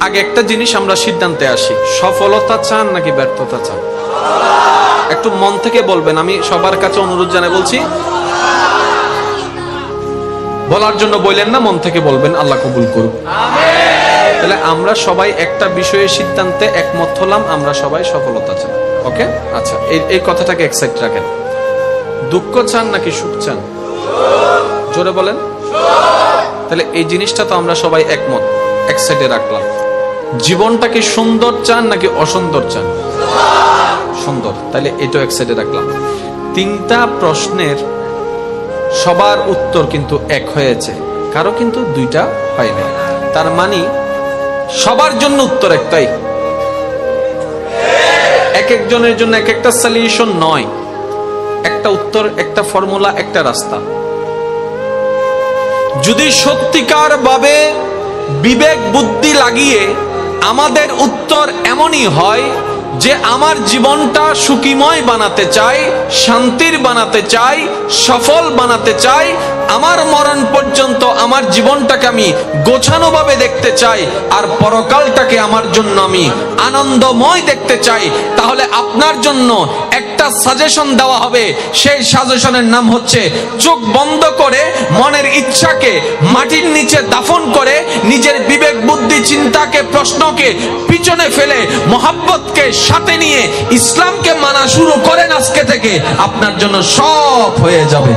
আগে একটা জিনিস আমরা সিদ্ধান্তে আসি, সফলতা চান নাকি ব্যর্থতা চান? একটু মন থেকে বলবেন। আমি সবার কাছে অনুরোধ জানাই বলছি, বলার জন্য বললেন না, মন থেকে বলবেন। আল্লাহ কবুল করুক। তাহলে আমরা সবাই একটা বিষয়ে সিদ্ধান্তে একমত হলাম, আমরা সবাই সফলতা চান। ওকে, আচ্ছা, এই কথাটাকে এক সাইড রাখেন। দুঃখ চান নাকি সুখ চান? জোরে বলেন। তাহলে এই জিনিসটা তো আমরা সবাই একমত, এক সাইডে রাখলাম। জীবনটাকে সুন্দর চান নাকি অসুন্দর চান? সুন্দর। তাহলে এটাও এক সাইডে রাখলাম। তিনটা প্রশ্নের সবার উত্তর কিন্তু এক হয়েছে, কারো কিন্তু দুইটা হয় না। তার মানে সবার জন্য উত্তর একটাই। এক একজনের জন্য এক একটা সলিউশন নয়, একটা উত্তর, একটা ফর্মুলা, একটা রাস্তা। যদি সত্যিকার ভাবে বিবেক বুদ্ধি লাগিয়ে আমাদের উত্তর এমনই হয় যে আমার জীবনটা সুখীময় বানাতে চাই, শান্তির বানাতে চাই, সফল বানাতে চাই, আমার মরণ পর্যন্ত আমার জীবনটাকে আমি গোছানোভাবে দেখতে চাই, আর পরকালটাকে আমার জন্য আমি আনন্দময় দেখতে চাই, তাহলে আপনার জন্য একটা সাজেশন দেওয়া হবে। সেই সাজেশনের নাম হচ্ছে চোখ বন্ধ করে মনের ইচ্ছাকে মাটির নিচে দাফন করে নিজের বিবেক বুদ্ধি চিন্তাকে প্রশ্নকে পিছনে ফেলে মোহাব্বতকে সাথে নিয়ে ইসলামকে মানা শুরু করেন। আজকে থেকে আপনার জন্য সব হয়ে যাবে।